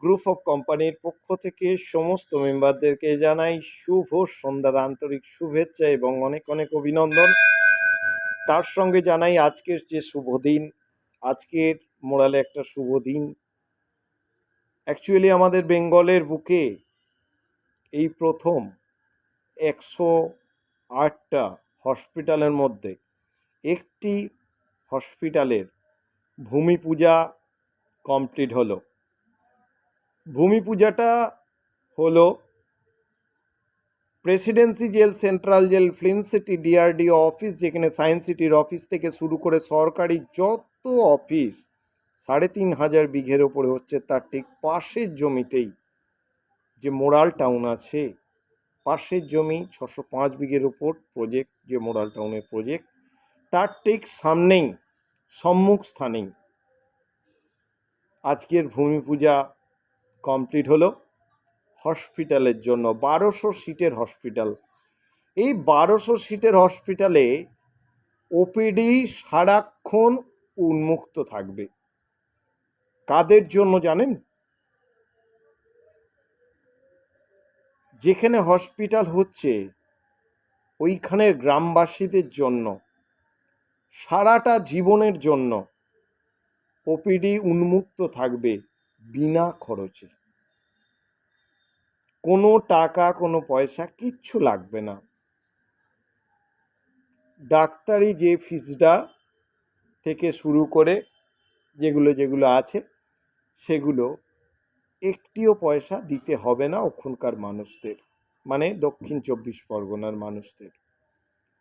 Group of কোম্পানির পক্ষ থেকে সমস্ত মেম্বারদেরকে জানাই শুভ সন্ধ্যার আন্তরিক শুভেচ্ছা এবং অনেক অনেক অভিনন্দন। তার সঙ্গে জানাই আজকের যে শুভ দিন, আজকের মোরালে একটা শুভ দিন। অ্যাকচুয়ালি আমাদের বেঙ্গলের বুকে এই প্রথম 108টা হসপিটালের মধ্যে একটি হসপিটালের ভূমি পূজা কমপ্লিট হলো। ভূমি পূজাটা হলো presidency jail, central jail, film city, DRDO office, যেখানে সায়েন্স সিটির অফিস থেকে শুরু করে সরকারি যত অফিস 3,500 বিঘের ওপরে হচ্ছে, তার ঠিক পাশের জমিতেই যে মোরাল টাউন আছে, পাশের জমি 605 বিঘের ওপর প্রজেক্ট, যে মোরাল টাউনের প্রজেক্ট, তার ঠিক সামনেই সম্মুখ স্থানেই আজকের ভূমি পূজা কমপ্লিট হলো হসপিটালের জন্য। 1200 সিটের হসপিটাল। এই 1200 সিটের হসপিটালে ওপিডি সারাক্ষণ উন্মুক্ত থাকবে। কাদের জন্য জানেন? যেখানে হসপিটাল হচ্ছে ওইখানের গ্রামবাসীদের জন্য সারাটা জীবনের জন্য ওপিডি উন্মুক্ত থাকবে বিনা খরচে। কোনো টাকা, কোনো পয়সা কিচ্ছু লাগবে না। ডাক্তারি যে ফিসটা থেকে শুরু করে যেগুলো আছে সেগুলো একটিও পয়সা দিতে হবে না ওখানকার মানুষদের, মানে দক্ষিণ 24 পরগনার মানুষদের।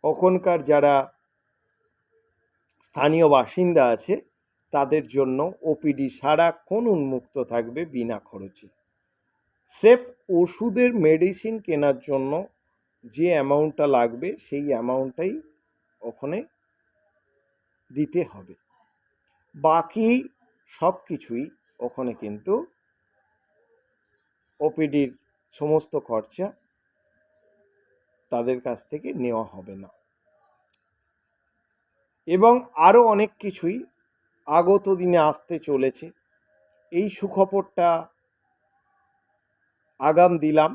ওখানকার যারা স্থানীয় বাসিন্দা আছে তাদের জন্য ওপিডি সারাক্ষণ উন্মুক্ত থাকবে বিনা খরচে। স্রেফ ওষুধের মেডিসিন কেনার জন্য যে অ্যামাউন্টটা লাগবে সেই অ্যামাউন্টটাই ওখানে দিতে হবে। বাকি সব কিছুই ওখানে কিন্তু ওপিডির সমস্ত খরচা তাদের কাছ থেকে নেওয়া হবে না। এবং আরও অনেক কিছুই আগত দিনে আসতে চলেছে। এই সুখবরটা আগাম দিলাম,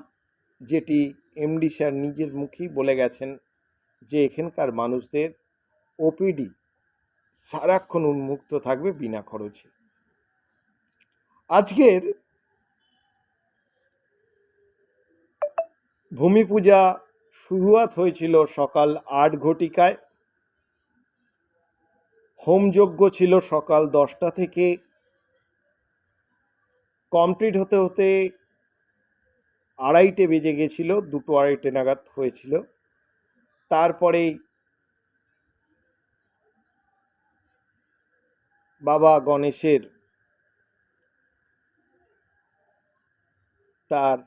যেটি এমডি স্যার নিজের মুখেই বলে গেছেন যে এখানকার মানুষদের ওপিডি সারাক্ষণ উন্মুক্ত থাকবে বিনা খরচে। আজকের ভূমি পূজা শুরুয়াত হয়েছিল সকাল 8 ঘটিকায়। হোমযজ্ঞ ছিল সকাল 10টা থেকে। কমপ্লিট হতে হতে 2:30 বেজে গেছিল, 2-2:30 নাগাদ হয়েছিল। তারপরেই বাবা গণেশের তার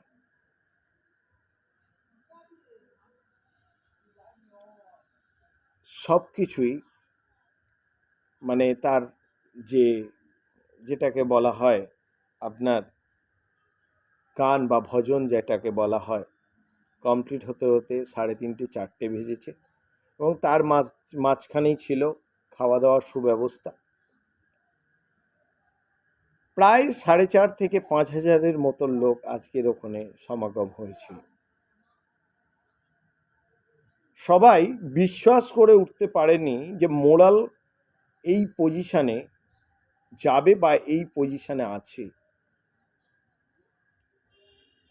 সব কিছুই, মানে তার যেটাকে বলা হয় আপনার গান বা ভজন যেটাকে বলা হয়, কমপ্লিট হতে হতে 3:30-4টে বেজেছে। এবং তার মাঝখানেই ছিল খাওয়া দাওয়ার সুব্যবস্থা। প্রায় 4,500 থেকে 5,000-এর মতন লোক আজকের ওখানে সমাগম হয়েছিল। সবাই বিশ্বাস করে উঠতে পারেনি যে মোরাল এই পজিশনে যাবে বা এই পজিশনে আছে।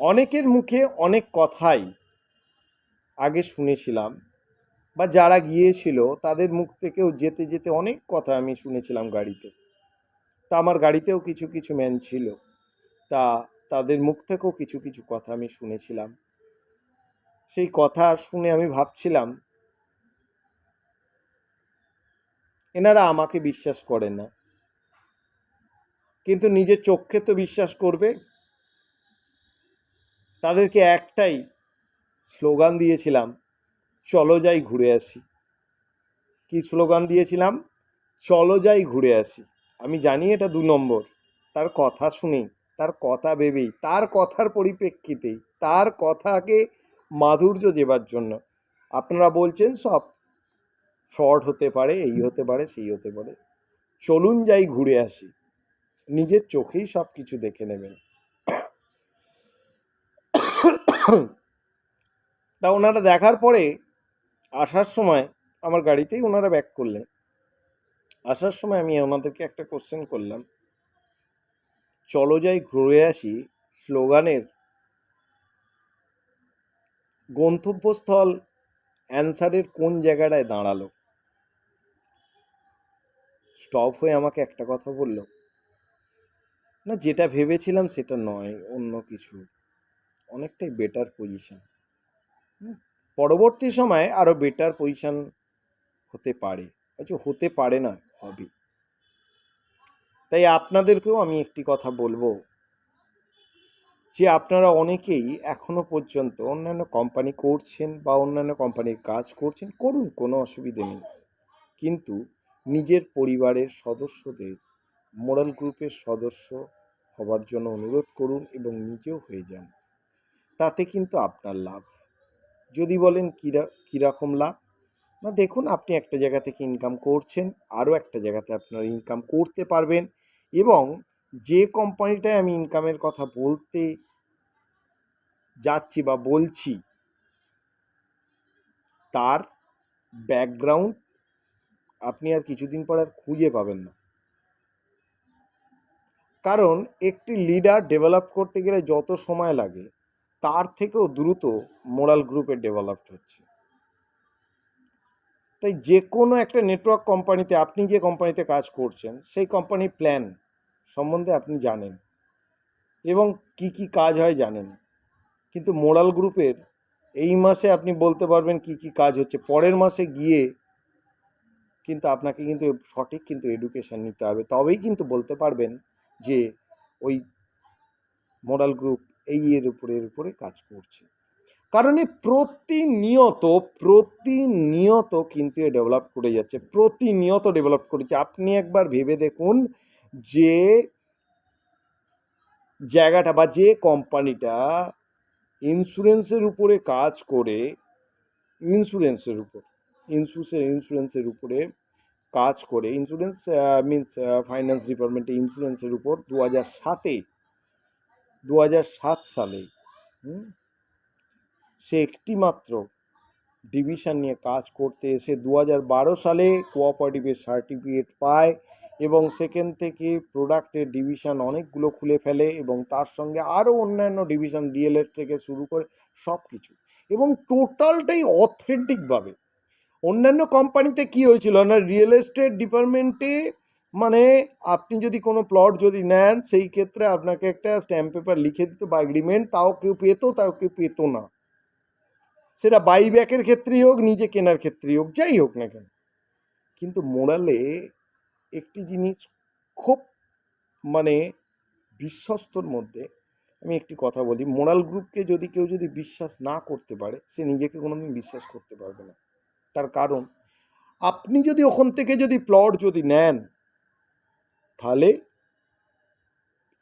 অনেকের মুখে অনেক কথাই আগে শুনেছিলাম, বা যারা গিয়েছিল তাদের মুখ থেকেও যেতে যেতে অনেক কথা আমি শুনেছিলাম গাড়িতে। তা আমার গাড়িতেও কিছু কিছু ম্যান ছিল, তা তাদের মুখ থেকেও কিছু কিছু কথা আমি শুনেছিলাম। সেই কথা শুনে আমি ভাবছিলাম এনারা আমাকে বিশ্বাস করেন না, কিন্তু নিজের চোখকে তো বিশ্বাস করবে। তাদেরকে একটাই স্লোগান দিয়েছিলাম, চলো যাই ঘুরে আসি। কি স্লোগান দিয়েছিলাম? চলো যাই ঘুরে আসি। আমি জানি এটা 2 নম্বর। তার কথা শুনেই, তার কথা ভেবেই, তার কথার পরিপ্রেক্ষিতেই, তার কথাকে মাধুর্য দেবার জন্য আপনারা বলছেন সব ফ্রড হতে পারে, এই হতে পারে, সেই হতে পারে। চলুন যাই ঘুরে আসি, নিজের চোখেই সব কিছু দেখে নেবেন। তা ওনারা দেখার পরে আসার সময় আমার গাড়িতেই ওনারা ব্যাক করলেন। আসার সময় আমি ওনাদেরকে একটা কোশ্চেন করলাম, চলো যাই ঘুরে আসি স্লোগানের গন্তব্যস্থল অ্যান্সারের কোন জায়গাটায় দাঁড়ালো? স্টপ হয়ে আমাকে একটা কথা বলল, না যেটা ভেবেছিলাম সেটা নয়, অন্য কিছু, অনেকটাই বেটার পজিশন। পরবর্তী সময়ে আরো বেটার পজিশন হতে পারে, হতে পারে না, হবে। তাই আপনাদেরকেও আমি একটি কথা বলবো যে আপনারা অনেকেই এখনো পর্যন্ত অন্যান্য কোম্পানি করছেন বা অন্যান্য কোম্পানির কাজ করছেন, করুন, কোনো অসুবিধে নেই, কিন্তু নিজের পরিবারের সদস্যদের মোরাল গ্রুপের সদস্য হবার জন্য অনুরোধ করুন এবং নিজেও হয়ে যান। তাতে কিন্তু আপনার লাভ। যদি বলেন কীরকম লাভ, না দেখুন, আপনি একটা জায়গা থেকে ইনকাম করছেন, আরও একটা জায়গাতে আপনারা ইনকাম করতে পারবেন, এবং যে কোম্পানিটায় আমি ইনকামের কথা বলতে যাচ্ছি বা বলছি তার ব্যাকগ্রাউন্ড আপনি আর কিছুদিন পর আর খুঁজে পাবেন না। কারণ একটি লিডার ডেভেলপ করতে গেলে যত সময় লাগে তার থেকেও দ্রুত মোরাল গ্রুপের ডেভেলপ হচ্ছে। তাই যে কোনো একটা নেটওয়ার্ক কোম্পানিতে, আপনি যে কোম্পানিতে কাজ করছেন সেই কোম্পানির প্ল্যান সম্বন্ধে আপনি জানেন এবং কি কি কাজ হয় জানেন, কিন্তু মোরাল গ্রুপের এই মাসে আপনি বলতে পারবেন কি কি কাজ হচ্ছে, পরের মাসে গিয়ে কিন্তু আপনাকে কিন্তু সঠিক কিন্তু এডুকেশন নিতে হবে, তবেই কিন্তু বলতে পারবেন যে ওই মোরাল গ্রুপ এই এর উপরে কাজ করছে। কারণ এই প্রতিনিয়ত কিন্তু এ ডেভেলপ করে যাচ্ছে, প্রতিনিয়ত ডেভেলপ করেছে। আপনি একবার ভেবে দেখুন যে জায়গাটা বা যে কোম্পানিটা ইন্স্যুরেন্সের উপরে কাজ করে, ইন্স্যুরেন্সের উপরে কাজ করে, ইন্স্যুরেন্স মিনস ফাইন্যান্স ডিপার্টমেন্টে ইন্স্যুরেন্সের উপর 2007 সালে সে একটি মাত্র ডিভিশন নিয়ে কাজ করতে এসে 2012 সালে কোঅপারেটিভের সার্টিফিকেট পায় এবং সেখান থেকে প্রোডাক্টের ডিভিশন অনেকগুলো খুলে ফেলে এবং তার সঙ্গে আরও অন্যান্য ডিভিশন ডিএলএড থেকে শুরু করে সব কিছু, এবং টোটালটাই অথেন্টিকভাবে। অন্যান্য কোম্পানিতে কি হয়েছিল না, রিয়েল এস্টেট ডিপার্টমেন্টে মানে আপনি যদি কোনো প্লট যদি নেন সেই ক্ষেত্রে আপনাকে একটা স্ট্যাম্প পেপার লিখে দিত বা এগ্রিমেন্ট, তাও কেউ পেতো না, সেটা বাইব্যাকের ক্ষেত্রেই হোক, নিজে কেনার ক্ষেত্রেই হোক, যাই হোক না কেন। কিন্তু মোরালে একটি জিনিস খুব মানে বিশ্বস্তর মধ্যে আমি একটি কথা বলি, মোরাল গ্রুপকে যদি কেউ যদি বিশ্বাস না করতে পারে সে নিজেকে কোনোদিন বিশ্বাস করতে পারবে না। তার কারণ আপনি যদি ওখান থেকে যদি প্লট যদি নেন তাহলে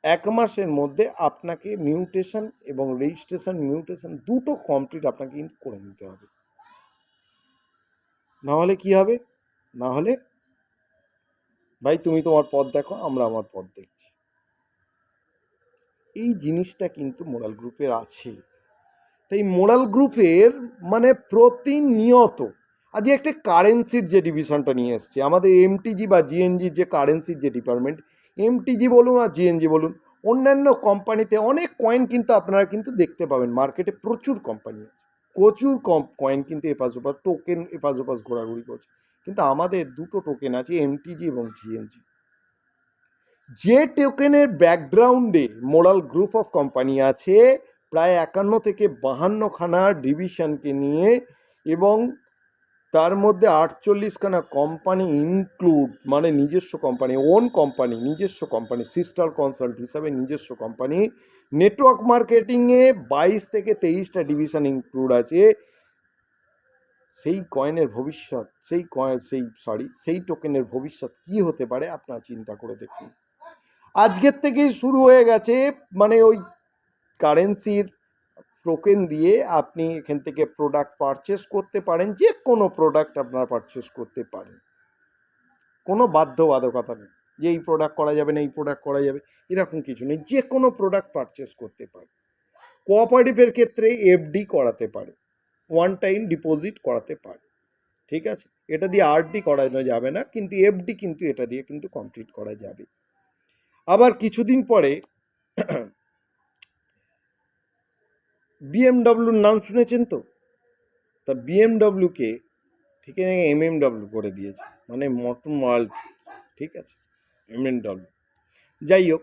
1 মাসের মধ্যে আপনাকে মিউটেশন এবং মিউটেশন দুটো কমপ্লিট আপনাকে কিন্তু করে নিতে হবে। নাহলে কি হবে, না হলে ভাই তুমি তোমার পথ দেখো, আমরা আমার পথ দেখছি। এই জিনিসটা কিন্তু মোরাল গ্রুপের আছে। তাই মোরাল গ্রুপের মানে প্রতিনিয়ত আজ একটা কারেন্সির যে ডিভিশনটা নিয়ে এসছে, আমাদের এমটিজি বা জিএনজি যে কারেন্সির যে ডিপার্টমেন্ট, এমটিজি বলুন আর জিএনজি বলুন, অন্যান্য কোম্পানিতে অনেক কয়েন কিন্তু আপনারা কিন্তু দেখতে পাবেন, মার্কেটে প্রচুর কোম্পানি আছে, প্রচুর কয়েন কিন্তু এপাশ ওপাশ টোকেন এপাশ ওপাশ ঘোরাঘুরি করছে, কিন্তু আমাদের দুটো টোকেন আছে, এমটিজি এবং জিএনজি। যে টোকেনের ব্যাকগ্রাউন্ডে মোরাল গ্রুপ অফ কোম্পানি আছে প্রায় 51 থেকে 52খানা ডিভিশনকে নিয়ে, এবং তার মধ্যে 48খানা কোম্পানি ইনক্লুড, মানে নিজস্ব কোম্পানি, নিজস্ব কোম্পানি, সিস্টার কনসাল্ট হিসাবে নিজস্ব কোম্পানি, নেটওয়ার্ক মার্কেটিংয়ে 22 থেকে 23টা ডিভিশন ইনক্লুড আছে। সেই কয়েনের ভবিষ্যৎ, সেই টোকেনের ভবিষ্যৎ কি হতে পারে আপনারা চিন্তা করে দেখুন। আজকের থেকেই শুরু হয়ে গেছে, মানে ওই কারেন্সির টোকেন দিয়ে আপনি এখান থেকে প্রোডাক্ট পারচেস করতে পারেন, যে কোনো প্রোডাক্ট আপনারা পারচেস করতে পারেন, কোনো বাধ্যবাধকতা নেই যে এই প্রোডাক্ট করা যাবে না, এই প্রোডাক্ট করা যাবে, এরকম কিছু নেই, যে কোনো প্রোডাক্ট পারচেস করতে পারেন। কোঅপারেটিভের ক্ষেত্রে এফডি করাতে পারে, ওয়ান টাইম ডিপোজিট করাতে পারে, ঠিক আছে। এটা দিয়ে আরডি করানো যাবে না, কিন্তু এফডি কিন্তু এটা দিয়ে কিন্তু কমপ্লিট করা যাবে। আবার কিছুদিন পরে বিএমডব্লিউর নাম শুনেছেন তো? তা বিএমডব্লিউকে ঠিক আছে এমএমডব্লিউ করে দিয়েছে, মানে মোটর ওয়ার্ল্ড, ঠিক আছে, এমএমডব্লিউ। যাই হোক,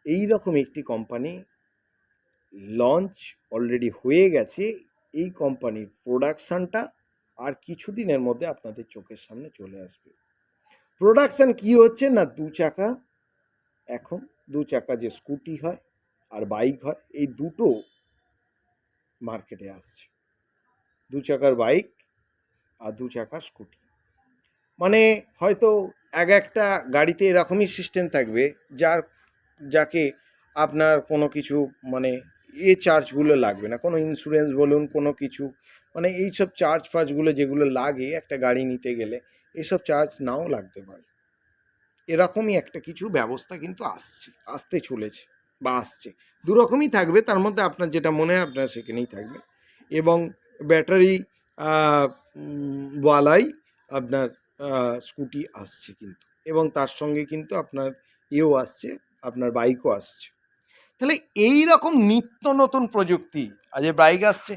এইরকম একটি কোম্পানি লঞ্চ অলরেডি হয়ে গেছে। এই কোম্পানির প্রোডাকশানটা আর কিছুদিনের মধ্যে আপনাদের চোখের সামনে চলে আসবে। প্রোডাকশান কি হচ্ছে না, এখন দু চাকা যে স্কুটি হয় আর বাইক হয়, এই দুটো মার্কেটে আসছে। দু চাকার বাইক আর দু চাকার স্কুটি, মানে হয়তো একটা গাড়িতে এরকমই সিস্টেম থাকবে যাকে আপনার কোনো কিছু মানে চার্জগুলো লাগবে না, কোনো ইন্স্যুরেন্স বলুন কোনো কিছু, মানে এইসব ফার্জগুলো যেগুলো লাগে একটা গাড়ি নিতে গেলে, এসব চার্জ নাও লাগতে পারে। এরকমই একটা কিছু ব্যবস্থা কিন্তু আসতে চলেছে বা আসছে। দুরকমই থাকবে, তার মধ্যে আপনার যেটা মনে হয় আপনার সেখানেই থাকবে। এবং ব্যাটারি ওয়ালাই আপনার স্কুটি আসছে কিন্তু, এবং তার সঙ্গে কিন্তু আপনার আসছে, আপনার বাইকও আসছে। তাহলে এই রকম নিত্য নতুন প্রযুক্তি, আজ বাইক আসছে,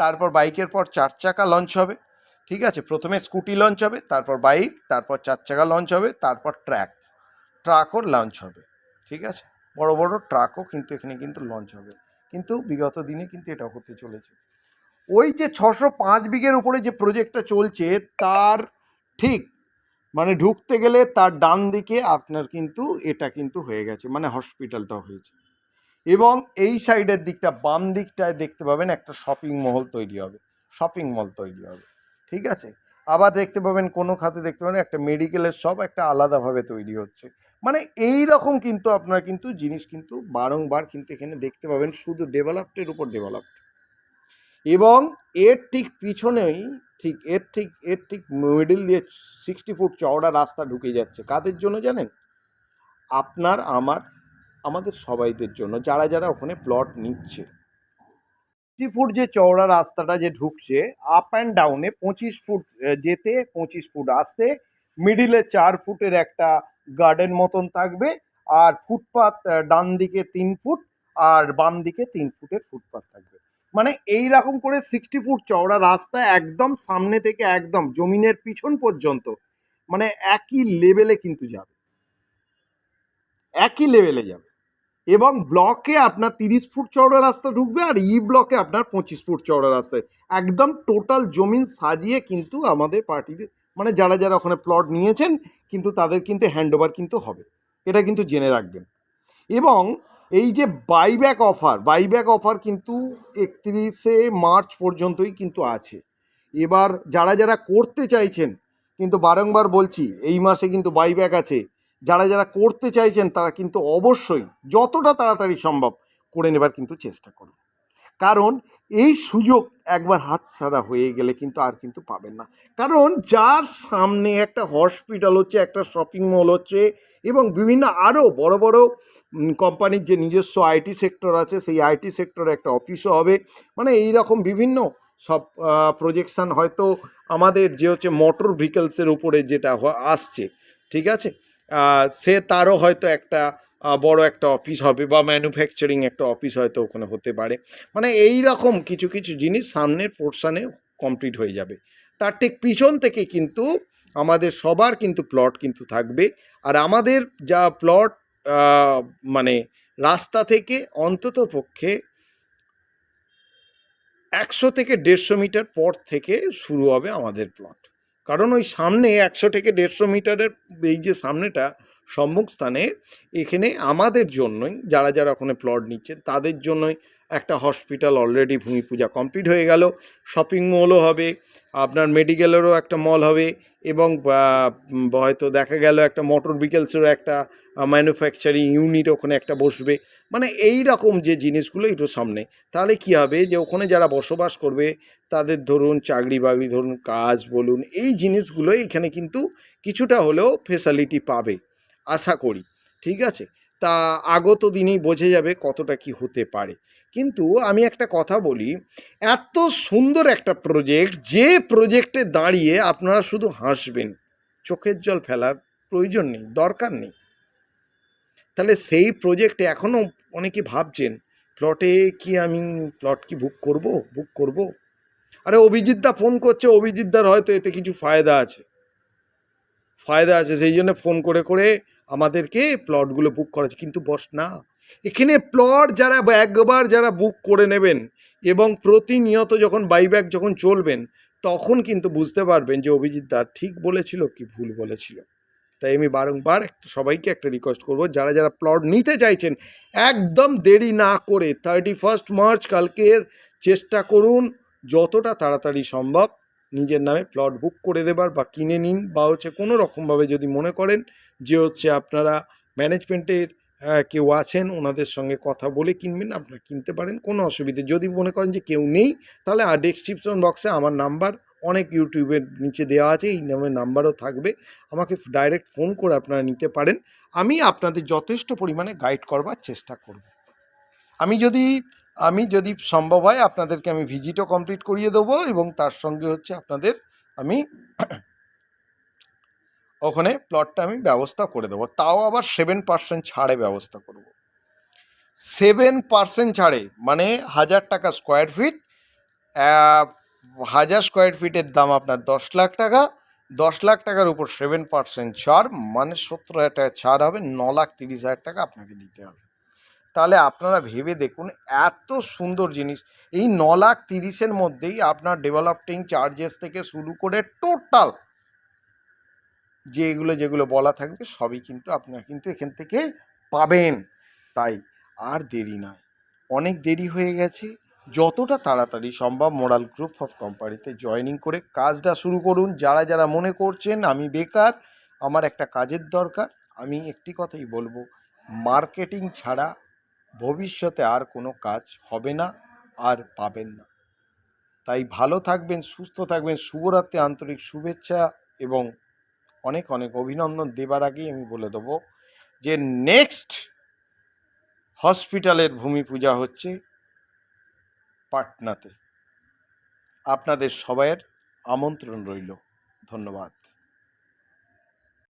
তারপর বাইকের পর 4 চাকা লঞ্চ হবে, ঠিক আছে। প্রথমে স্কুটি লঞ্চ হবে, তারপর বাইক, তারপর 4 চাকা লঞ্চ হবে, তারপর ট্রাকও লঞ্চ হবে, ঠিক আছে। বড় বড় ট্রাকও কিন্তু এখানে কিন্তু লঞ্চ হবে, কিন্তু বিগত দিনে কিন্তু এটা হতে চলেছে। ওই যে 605 বিঘের উপরে যে প্রজেক্টটা চলছে, তার ঠিক মানে ঢুকতে গেলে তার ডান দিকে আপনার কিন্তু এটা কিন্তু হয়ে গেছে, মানে হসপিটালটা হয়েছে। এবং এই সাইডের দিকটা বাম দিকটায় দেখতে পাবেন একটা শপিং মল তৈরি হবে, ঠিক আছে। আবার দেখতে পাবেন কোনো খাতে দেখতে পাবেন একটা মেডিকেলের শপ একটা আলাদাভাবে তৈরি হচ্ছে। মানে এই রকম কিন্তু আপনার কিন্তু জিনিস কিন্তু বারংবার কিন্তু এখানে দেখতে পাবেন, শুধু ডেভেলপডের উপর ডেভেলপড। এবং এর ঠিক পিছনেই এর ঠিক মিডল দিয়ে 60 ফুট চওড়া রাস্তা ঢুকে যাচ্ছে। কাদের জন্য জানেন? আপনার আমাদের সবাইদের জন্য, যারা যারা ওখানে প্লট নিচ্ছে। 60 ফুট যে চওড়া রাস্তাটা যে ঢুকছে, আপ অ্যান্ড ডাউনে 25 ফুট যেতে 25 ফুট আসতে, মিডিলে 4 ফুটের একটা গার্ডেন মতন থাকবে, আর ফুটপাত ডান দিকে 3 ফুট আর বাম দিকে 3 ফুটের ফুটপাত থাকবে। মানে এই রকম করে 60 ফুট চওড়া রাস্তা একদম সামনে থেকে একদম জমিনের পিছন পর্যন্ত, মানে একই লেভেলে কিন্তু যাবে, এবং ব্লকে আপনার 30 ফুট চওড়া রাস্তা ঢুকবে, আর ব্লকে আপনার 25 ফুট চওড়া রাস্তায় একদম টোটাল জমিন সাজিয়ে কিন্তু আমাদের পার্টিতে, মানে যারা যারা ওখানে প্লট নিয়েছেন কিন্তু তাদের কিন্তু হ্যান্ডওভার কিন্তু হবে, এটা কিন্তু জেনে রাখবেন। এবং এই যে বাইব্যাক অফার কিন্তু 31শে মার্চ পর্যন্তই কিন্তু আছে। এবার যারা যারা করতে চাইছেন, কিন্তু বারংবার বলছি এই মাসে কিন্তু বাইব্যাক আছে, যারা যারা করতে চাইছেন তারা কিন্তু অবশ্যই যতটা তাড়াতাড়ি সম্ভব করে নেবার কিন্তু চেষ্টা করুন, কারণ এই সুযোগ একবার হাতছাড়া হয়ে গেলে কিন্তু আর কিন্তু পাবেন না। কারণ যার সামনে একটা হসপিটাল হচ্ছে, একটা শপিং মল হচ্ছে, এবং বিভিন্ন আরও বড় বড় কোম্পানির যে নিজস্ব আইটি সেক্টর আছে, সেই আইটি সেক্টরে একটা অফিসও হবে, মানে এই রকম বিভিন্ন সব প্রজেকশান হয়তো আমাদের যে হচ্ছে মোটর ভেহিকলসের উপরে যেটা আসছে, ঠিক আছে, সে তারও হয়তো একটা বড় একটা অফিস হবে, বা ম্যানুফ্যাকচারিং একটা অফিস হয়তো ওখানে হতে পারে। মানে এই রকম কিছু কিছু জিনিস সামনের পোর্শানে কমপ্লিট হয়ে যাবে। তার ঠিক পিছন থেকে কিন্তু আমাদের সবার কিন্তু প্লট কিন্তু থাকবে। আর আমাদের যা প্লট মানে রাস্তা থেকে অন্তত পক্ষে 100 থেকে 150 মিটার পর থেকে শুরু হবে আমাদের প্লট। কারণ ওই সামনে 100 থেকে 150 মিটারের এই যে সামনেটা সম্মুখস্থানে, এখানে আমাদের জন্যই যারা যারা ওখানে প্লট নিচ্ছেন তাদের জন্যই একটা হসপিটাল অলরেডি ভূমি পূজা কমপ্লিট হয়ে গেল, শপিং মলও হবে, আপনার মেডিকেলেরও একটা মল হবে, এবং হয়তো দেখা গেল একটা মোটর ভেহিকলসেরও একটা ম্যানুফ্যাকচারিং ইউনিট ওখানে একটা বসবে। মানে এই রকম যে জিনিসগুলো একটু সামনে, তাহলে কি হবে যে ওখানে যারা বসবাস করবে তাদের ধরুন চাকরি বাকরি ধরুন কাজ বলুন, এই জিনিসগুলো এখানে কিন্তু কিছুটা হলেও ফেসিলিটি পাবে আশা করি, ঠিক আছে। তা আগত দিনেই বোঝা যাবে কতটা কি হতে পারে। কিন্তু আমি একটা কথা বলি, এত সুন্দর একটা প্রজেক্ট, যে প্রজেক্টে দাঁড়িয়ে আপনারা শুধু হাসবেন, চোখের জল ফেলার প্রয়োজন নেই, দরকার নেই। তাহলে সেই প্রজেক্টে এখনও অনেকে ভাবছেন প্লটে কি আমি প্লট কি বুক করব। আরে অভিজিৎদা ফোন করছে, অভিজিৎদার হয়তো এতে কিছু ফায়দা আছে, সেই জন্য ফোন করে করে আমাদেরকে প্লটগুলো বুক করাচ্ছে। কিন্তু বস না, এখানে প্লট যারা একবার যারা বুক করে নেবেন এবং প্রতিনিয়ত যখন বাইব্যাক যখন চলবেন, তখন কিন্তু বুঝতে পারবেন যে অভিজিৎদা ঠিক বলেছিল কি ভুল বলেছিল। তাই আমি বারংবার সবাইকে একটা রিকোয়েস্ট করব, যারা যারা প্লট নিতে চাইছেন একদম দেরি না করে 31 মার্চ কালকের চেষ্টা করুন যতটা তাড়াতাড়ি সম্ভব নিজের নামে প্লট বুক করে দেবার বা কিনে নিন, বা কোনো রকমভাবে যদি মনে করেন যে আপনারা ম্যানেজমেন্টের কেউ আছেন ওনাদের সঙ্গে কথা বলে কিনবেন, আপনারা কিনতে পারেন, কোনো অসুবিধে। যদি মনে করেন যে কেউ নেই, তাহলে ডেসক্রিপশন বক্সে আমার নাম্বার অনেক ইউটিউবের নিচে দেওয়া আছে, এই নাম্বারও থাকবে, আমাকে ডাইরেক্ট ফোন করে আপনারা নিতে পারেন। আমি আপনাদের যথেষ্ট পরিমাণে গাইড করবার চেষ্টা করব। আমি যদি সম্ভব হয় আপনাদেরকে আমি ভিজিটও কমপ্লিট করিয়ে দেবো, এবং তার সঙ্গে আপনাদের আমি ওখানে প্লটটা আমি ব্যবস্থা করে দেবো, তাও আবার 7% ছাড়ে ব্যবস্থা করব। 7% ছাড়ে মানে 1000 টাকা স্কোয়ার ফিট, 1000 স্কোয়ার ফিটের দাম আপনার 10 লাখ টাকা, 10 লাখ টাকার উপর 7% ছাড় মানে 70,000 টাকা ছাড় হবে, 9,30,000 টাকা আপনাকে দিতে হবে। তাহলে আপনারা ভেবে দেখুন, এত সুন্দর জিনিস, এই 9,30,000-এর মধ্যেই আপনার ডেভেলপিং চার্জেস থেকে শুরু করে টোটাল যেগুলো বলা থাকবে সবই কিন্তু আপনারা কিন্তু এখান থেকে পাবেন। তাই আর দেরি নয়, অনেক দেরি হয়ে গেছে, যতটা তাড়াতাড়ি সম্ভব মোরাল গ্রুপ অফ কোম্পানিতে জয়েনিং করে কাজটা শুরু করুন। যারা যারা মনে করছেন আমি বেকার, আমার একটা কাজের দরকার, আমি একটি কথাই বলবো, মার্কেটিং ছাড়া ভবিষ্যতে আর কোনো কাজ হবে না, আর পাবেন না। তাই ভালো থাকবেন, সুস্থ থাকবেন। শুভরাত্রি, আন্তরিক শুভেচ্ছা এবং অনেক অনেক অভিনন্দন দেবার আগেই আমি বলে দেবো যে নেক্সট হসপিটালের ভূমি পূজা হচ্ছে পাটনাতে। আপনাদের সবাইয়ের আমন্ত্রণ রইল। ধন্যবাদ।